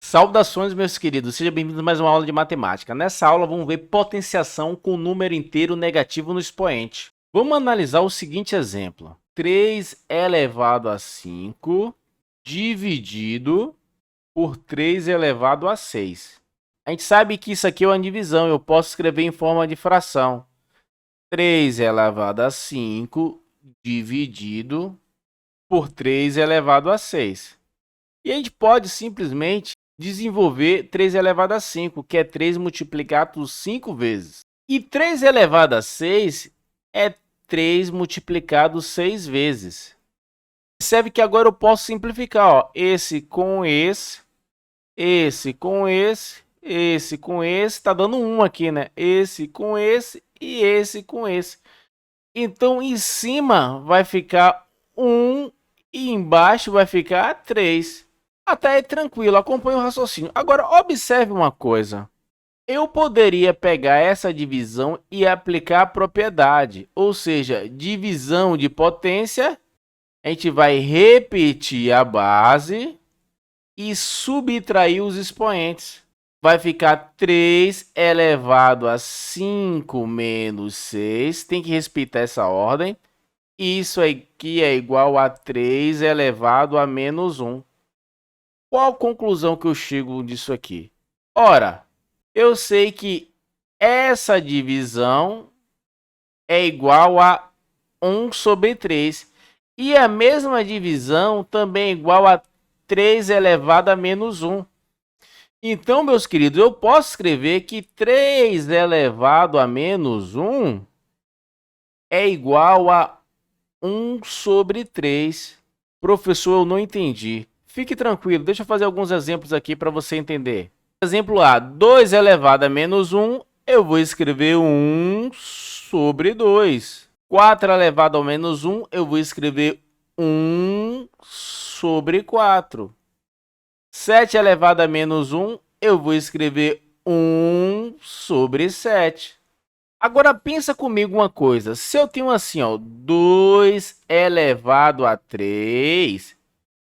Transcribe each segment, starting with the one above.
Saudações, meus queridos, sejam bem-vindos a mais uma aula de matemática. Nessa aula vamos ver potenciação com número inteiro negativo no expoente. Vamos analisar o seguinte exemplo. 3 elevado a 5 dividido por 3 elevado a 6. A gente sabe que isso aqui é uma divisão, eu posso escrever em forma de fração. 3 elevado a 5 dividido por 3 elevado a 6. E a gente pode simplesmente desenvolver 3 elevado a 5, que é 3 multiplicado por 5 vezes. E 3 elevado a 6 é 3 multiplicado 6 vezes. Percebe que agora eu posso simplificar, ó, esse com esse com esse com esse, tá dando 1 aqui, né? Esse com esse e esse com esse. Então, em cima vai ficar 1 e embaixo vai ficar 3. Até é tranquilo, acompanhe o raciocínio. Agora, observe uma coisa. Eu poderia pegar essa divisão e aplicar a propriedade, ou seja, divisão de potência. A gente vai repetir a base e subtrair os expoentes. Vai ficar 3 elevado a 5 menos 6. Tem que respeitar essa ordem. Isso aqui é igual a 3 elevado a menos 1. Qual a conclusão que eu chego disso aqui? Ora, eu sei que essa divisão é igual a 1 sobre 3. E a mesma divisão também é igual a 3 elevado a menos 1. Então, meus queridos, eu posso escrever que 3 elevado a menos 1 é igual a 1 sobre 3. Professor, eu não entendi. Fique tranquilo, deixa eu fazer alguns exemplos aqui para você entender. Exemplo A, 2 elevado a menos 1, eu vou escrever 1 sobre 2. 4 elevado a menos 1, eu vou escrever 1 sobre 4. 7 elevado a menos 1, eu vou escrever 1 sobre 7. Agora, pensa comigo uma coisa. Se eu tenho assim, ó, 2 elevado a 3...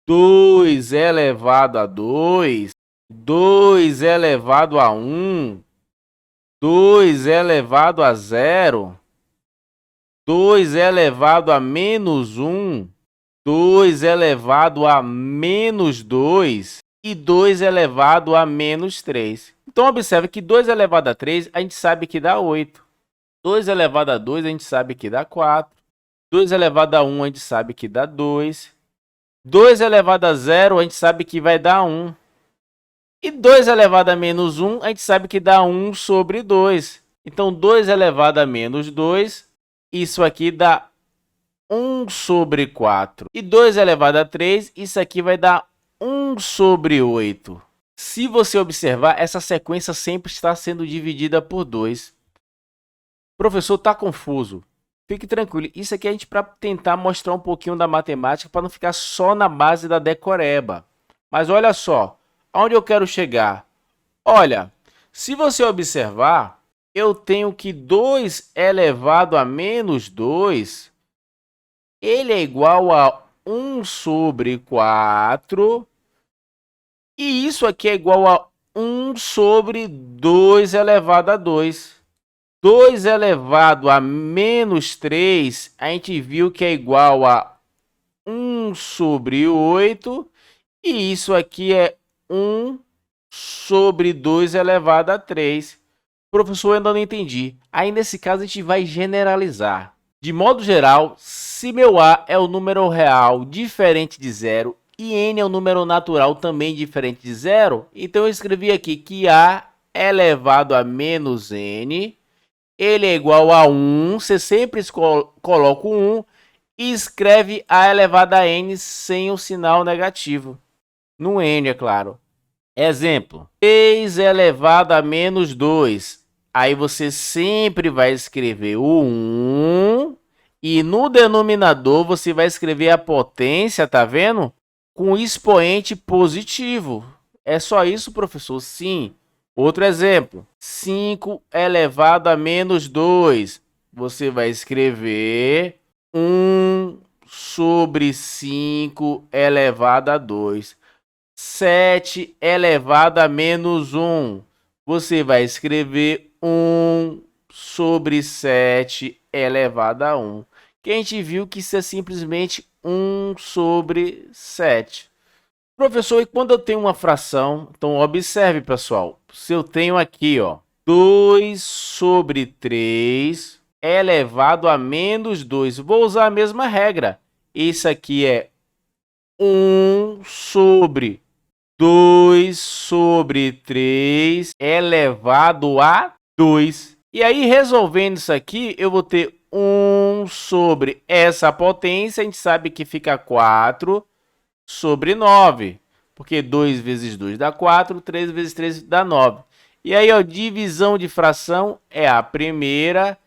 2 elevado a 2, 2 elevado a 1, 2 elevado a 0, 2 elevado a menos 1, 2 elevado a menos 2 e 2 elevado a menos 3. Então, observe que 2 elevado a 3 a gente sabe que dá 8. 2 elevado a 2 a gente sabe que dá 4. 2 elevado a 1 a gente sabe que dá 2. 2 elevado a 0, a gente sabe que vai dar 1. E 2 elevado a menos 1, a gente sabe que dá 1 sobre 2. Então, 2 elevado a menos 2, isso aqui dá 1 sobre 4. E 2 elevado a 3, isso aqui vai dar 1 sobre 8. Se você observar, essa sequência sempre está sendo dividida por 2. Professor, está confuso. Fique tranquilo, isso aqui a gente para tentar mostrar um pouquinho da matemática para não ficar só na base da decoreba. Mas olha só, aonde eu quero chegar? Olha, se você observar, eu tenho que 2 elevado a menos 2, ele é igual a 1 sobre 4, e isso aqui é igual a 1 sobre 2 elevado a 2. 2 elevado a menos 3, a gente viu que é igual a 1 sobre 8. E isso aqui é 1 sobre 2 elevado a 3. Professor, eu ainda não entendi. Aí, nesse caso, a gente vai generalizar. De modo geral, se meu A é o número real diferente de zero e N é o número natural também diferente de zero, então eu escrevi aqui que A elevado a menos N... ele é igual a 1, você sempre coloca o 1 e escreve A elevado a N sem o sinal negativo. No N, é claro. Exemplo, 3 elevado a menos 2. Aí você sempre vai escrever o 1 e no denominador você vai escrever a potência, tá vendo? Com expoente positivo. É só isso, professor? Sim. Outro exemplo, 5 elevado a menos 2. Você vai escrever 1 sobre 5 elevado a 2. 7 elevado a menos 1. Você vai escrever 1 sobre 7 elevado a 1. Que a gente viu que isso é simplesmente 1 sobre 7. Professor, e quando eu tenho uma fração? Então, observe, pessoal. Se eu tenho aqui, ó, 2 sobre 3 elevado a menos 2. Vou usar a mesma regra. Isso aqui é 1 sobre 2 sobre 3 elevado a 2. E aí, resolvendo isso aqui, eu vou ter 1 sobre essa potência. A gente sabe que fica 4 sobre 9. Porque 2 vezes 2 dá 4, 3 vezes 3 dá 9. E aí, ó, divisão de fração é a primeira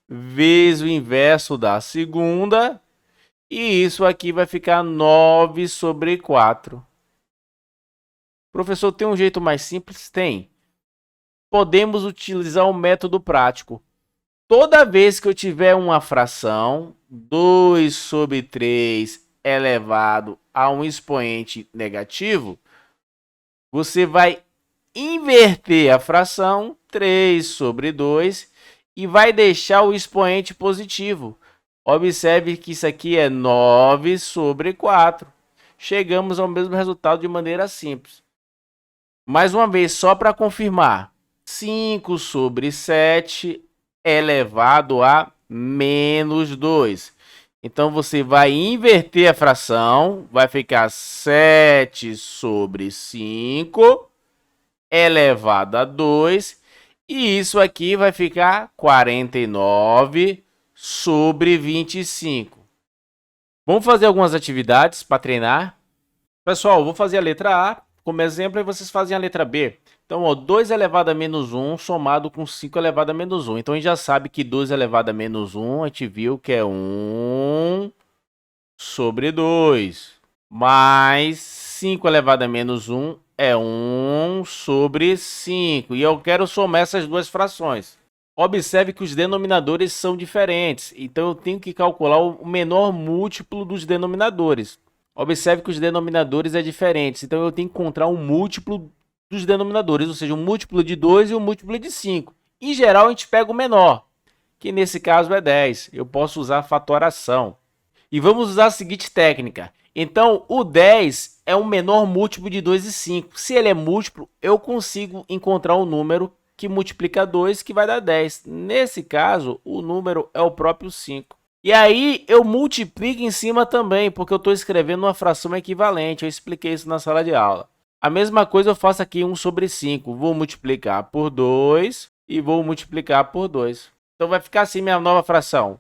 vezes o inverso da segunda. E isso aqui vai ficar 9 sobre 4. Professor, tem um jeito mais simples? Tem. Podemos utilizar o método prático. Toda vez que eu tiver uma fração, 2 sobre 3 elevado a um expoente negativo, você vai inverter a fração, 3 sobre 2, e vai deixar o expoente positivo. Observe que isso aqui é 9 sobre 4. Chegamos ao mesmo resultado de maneira simples. Mais uma vez, só para confirmar, 5 sobre 7 elevado a menos 2. Então, você vai inverter a fração, vai ficar 7 sobre 5 elevado a 2. E isso aqui vai ficar 49 sobre 25. Vamos fazer algumas atividades para treinar. Pessoal, vou fazer a letra A como exemplo e vocês fazem a letra B. Então, ó, 2 elevado a menos 1 somado com 5 elevado a menos 1. Então, a gente já sabe que 2 elevado a menos 1, a gente viu que é 1 sobre 2. Mais 5 elevado a menos 1 é 1 sobre 5. E eu quero somar essas duas frações. Observe que os denominadores são diferentes. Então, eu tenho que calcular o menor múltiplo dos denominadores. Observe que os denominadores é diferente. Então, eu tenho que encontrar um múltiplo dos denominadores, ou seja, um múltiplo de 2 e um múltiplo de 5. Em geral, a gente pega o menor, que nesse caso é 10. Eu posso usar a fatoração. E vamos usar a seguinte técnica. Então, o 10 é o menor múltiplo de 2 e 5. Se ele é múltiplo, eu consigo encontrar um número que multiplica 2, que vai dar 10. Nesse caso, o número é o próprio 5. E aí, eu multiplico em cima também, porque eu estou escrevendo uma fração equivalente. Eu expliquei isso na sala de aula. A mesma coisa eu faço aqui 1 sobre 5. Vou multiplicar por 2 e vou multiplicar por 2. Então, vai ficar assim minha nova fração.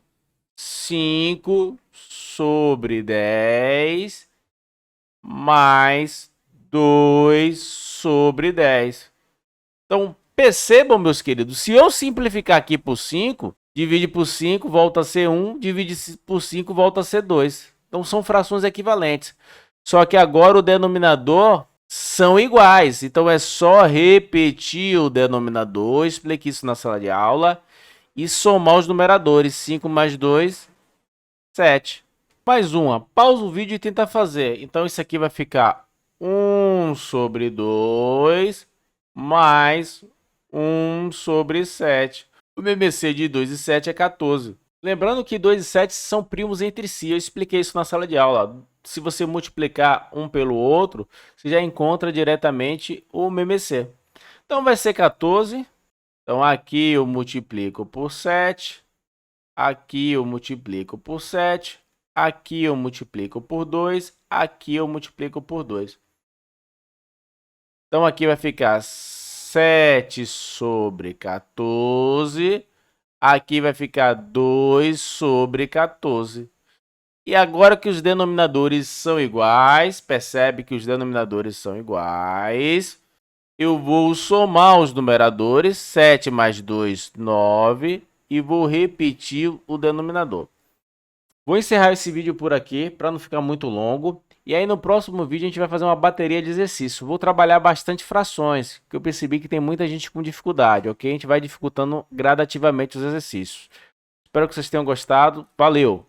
5 sobre 10 mais 2 sobre 10. Então, percebam, meus queridos, se eu simplificar aqui por 5, divide por 5, volta a ser 1, divide por 5, volta a ser 2. Então, são frações equivalentes. Só que agora o denominador são iguais. Então, é só repetir o denominador, expliquei isso na sala de aula, e somar os numeradores. 5 mais 2, 7. Mais uma. Pausa o vídeo e tenta fazer. Então, isso aqui vai ficar 1 sobre 2 mais 1 sobre 7. O MMC de 2 e 7 é 14. Lembrando que 2 e 7 são primos entre si. Eu expliquei isso na sala de aula. Se você multiplicar um pelo outro, você já encontra diretamente o MMC. Então, vai ser 14. Então, aqui eu multiplico por 7. Aqui eu multiplico por 7. Aqui eu multiplico por 2. Aqui eu multiplico por 2. Então, aqui vai ficar 7 sobre 14. Aqui vai ficar 2 sobre 14. E agora que os denominadores são iguais, percebe que os denominadores são iguais, eu vou somar os numeradores, 7 mais 2, 9, e vou repetir o denominador. Vou encerrar esse vídeo por aqui, para não ficar muito longo. E aí no próximo vídeo a gente vai fazer uma bateria de exercícios. Vou trabalhar bastante frações, que eu percebi que tem muita gente com dificuldade, ok? A gente vai dificultando gradativamente os exercícios. Espero que vocês tenham gostado. Valeu!